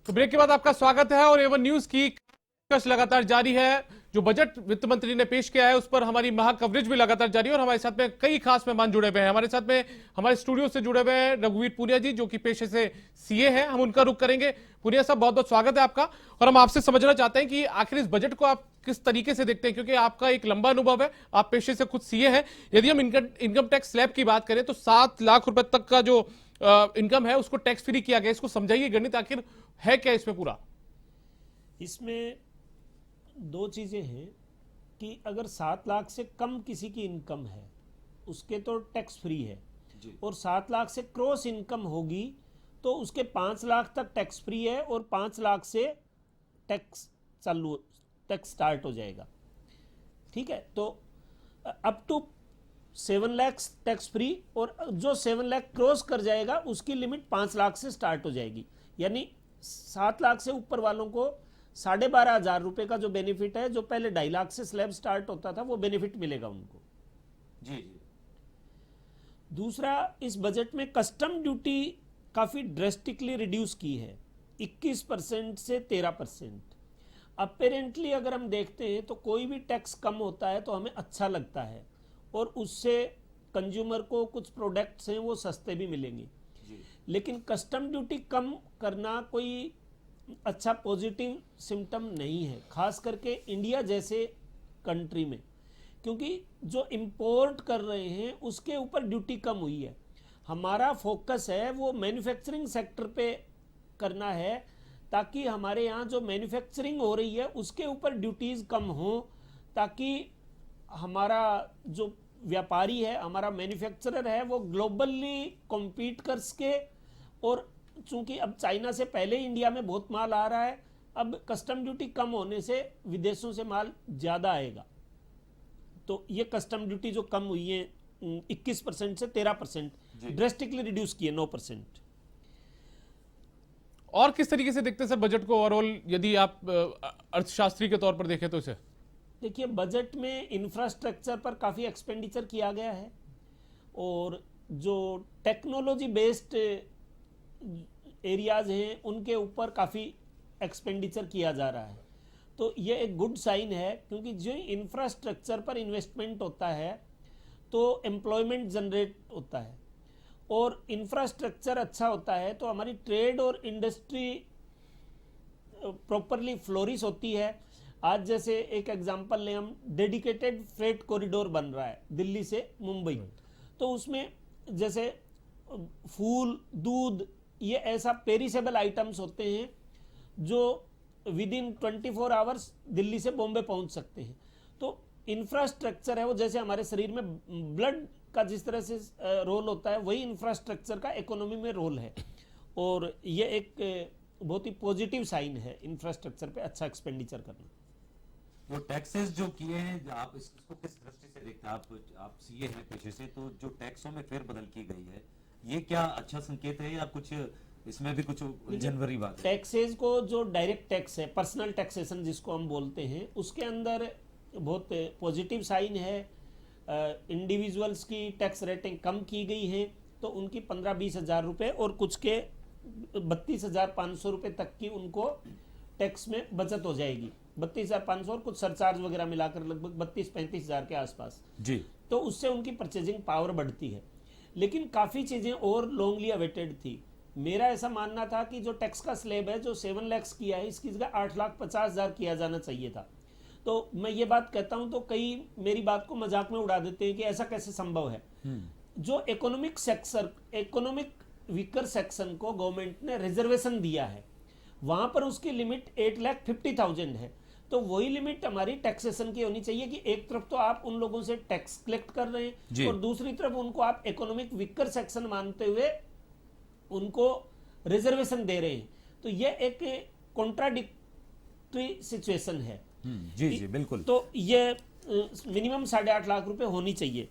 तो ब्रेक के बाद आपका स्वागत है और एवन न्यूज की कश लगातार जारी है। जो बजट वित्त मंत्री ने पेश किया है उस पर हमारी महा कवरेज भी लगातार जारी है और हमारे साथ में कई खास मेहमान जुड़े हुए हैं। हमारे साथ में हमारे स्टूडियो से जुड़े हुए हैं रघुवीर पुनिया जी, जो कि पेशे से सीए हैं। हम उनका रुख करेंगे। पुनिया साहब, बहुत बहुत स्वागत है आपका। और हम आपसे समझना चाहते हैं कि आखिर इस बजट को आप किस तरीके से देखते हैं, क्योंकि आपका एक लंबा अनुभव है, आप पेशे से खुद सीए हैं। यदि हम इनकम टैक्स स्लैब की बात करें तो 7 लाख रुपए तक का जो इनकम है उसको टैक्स फ्री किया गया। इसको समझाइए, गणित आखिर है क्या इसमें पूरा? इसमें दो चीज़ें हैं कि अगर 7 लाख से कम किसी की इनकम है उसके तो टैक्स फ्री है जी। और 7 लाख से क्रॉस इनकम होगी तो उसके 5 लाख तक टैक्स फ्री है और 5 लाख से टैक्स स्टार्ट हो जाएगा। ठीक है, तो up to 7 lakh tax free और जो 7 लाख क्रॉस कर जाएगा उसकी लिमिट 5 लाख से स्टार्ट हो जाएगी। यानी 7 लाख से ऊपर वालों को 12,500 रुपए का जो बेनिफिट है, जो पहले 2.5 लाख से स्लैब स्टार्ट होता था, वो बेनिफिट मिलेगा उनको। जी जी। दूसरा, इस बजट में कस्टम ड्यूटी काफी ड्रेस्टिकली रिड्यूस की है, 21% से 13%। अपेरेंटली अगर हम देखते हैं तो कोई भी टैक्स कम होता है तो हमें अच्छा लगता है और उससे कंज्यूमर को कुछ प्रोडक्ट्स हैं वो सस्ते भी मिलेंगे। जी। लेकिन कस्टम ड्यूटी कम करना कोई अच्छा पॉजिटिव सिम्टम नहीं है, खास करके इंडिया जैसे कंट्री में, क्योंकि जो इंपोर्ट कर रहे हैं उसके ऊपर ड्यूटी कम हुई है। हमारा फोकस है वो मैन्युफैक्चरिंग सेक्टर पे करना है, ताकि हमारे यहाँ जो मैन्युफैक्चरिंग हो रही है उसके ऊपर ड्यूटीज़ कम हो, ताकि हमारा जो व्यापारी है, हमारा मैन्युफैक्चरर है, वो ग्लोबली कॉम्पीट कर सके। और चूंकि अब चाइना से पहले ही इंडिया में बहुत माल आ रहा है, अब कस्टम ड्यूटी कम होने से विदेशों से माल ज़्यादा आएगा। तो ये कस्टम ड्यूटी जो कम हुई है 21% से 13%, ड्रेस्टिकली रिड्यूस किए 9%। और किस तरीके से देखते हैं सर बजट को ओवरऑल, यदि आप अर्थशास्त्री के तौर पर देखें तो इसे? देखिए, बजट में इंफ्रास्ट्रक्चर पर काफ़ी एक्सपेंडिचर किया गया है और जो टेक्नोलॉजी बेस्ड एरियाज हैं उनके ऊपर काफ़ी एक्सपेंडिचर किया जा रहा है। तो ये एक गुड साइन है, क्योंकि जो इंफ्रास्ट्रक्चर पर इन्वेस्टमेंट होता है तो एम्प्लॉयमेंट जनरेट होता है और इंफ्रास्ट्रक्चर अच्छा होता है तो हमारी ट्रेड और इंडस्ट्री प्रॉपरली फ्लोरिश होती है। आज जैसे एक एग्जांपल लें हम, डेडिकेटेड फ्रेट कॉरिडोर बन रहा है दिल्ली से मुंबई, तो उसमें जैसे फूल, दूध, ये ऐसा पेरिसेबल आइटम्स होते हैं जो विद इन 24 आवर्स दिल्ली से बॉम्बे पहुंच सकते हैं। तो इंफ्रास्ट्रक्चर है वो, जैसे हमारे शरीर में ब्लड का जिस तरह से रोल होता है, वही इंफ्रास्ट्रक्चर का इकोनॉमी में रोल है और ये एक बहुत ही पॉजिटिव साइन है इंफ्रास्ट्रक्चर पे अच्छा एक्सपेंडिचर करना। जो टैक्सेस जो किए हैं, आप इसको किस दृष्टि से देखते हैं? आप सीए हैं पेशे से, तो जो टैक्सों में फेरबदल की गई है, ये क्या अच्छा संकेत है या कुछ इसमें भी कुछ जनवरी बात है? टैक्सेस को जो डायरेक्ट टैक्स है, पर्सनल टैक्सेशन जिसको हम बोलते हैं, उसके अंदर बहुत पॉजिटिव साइन है। इंडिविजुअल्स की टैक्स रेटिंग कम की गई है तो उनकी 15-20 हज़ार रुपये और कुछ के 32,500 रुपये तक की उनको टैक्स में बचत हो जाएगी। 32,500 और कुछ सरचार्ज वगैरह मिलाकर लगभग 32-35 हज़ार के आसपास जी। तो उससे उनकी परचेजिंग पावर बढ़ती है। लेकिन काफ़ी चीज़ें और लॉन्गली अवेटेड थी। मेरा ऐसा मानना था कि जो टैक्स का स्लैब है जो 7 लाख किया है, इसकी जगह 8,50,000 किया जाना चाहिए था। तो मैं ये बात कहता हूं तो कई मेरी बात को मजाक में उड़ा देते हैं कि ऐसा कैसे संभव है। जो इकोनॉमिक वीकर सेक्शन को गवर्नमेंट ने रिजर्वेशन दिया है, वहां पर उसकी लिमिट 8,50,000 है। तो वही लिमिट हमारी टैक्सेशन की होनी चाहिए कि एक तरफ तो आप उन लोगों से टैक्स कलेक्ट कर रहे हैं और दूसरी तरफ उनको आप इकोनॉमिक वीकर सेक्शन मानते हुए उनको रिजर्वेशन दे रहे हैं। तो ये एक कॉन्ट्राडिक्टरी सिचुएशन है। जी जी बिल्कुल। तो ये मिनिमम 8.5 लाख रुपए होनी चाहिए।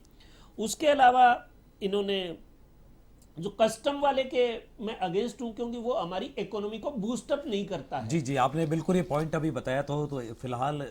उसके अलावा इन्होंने जो कस्टम वाले के मैं अगेंस्ट हूं, क्योंकि वो हमारी इकोनॉमी को बूस्टअप नहीं करता है। जी जी, आपने बिल्कुल ये पॉइंट अभी बताया। तो फिलहाल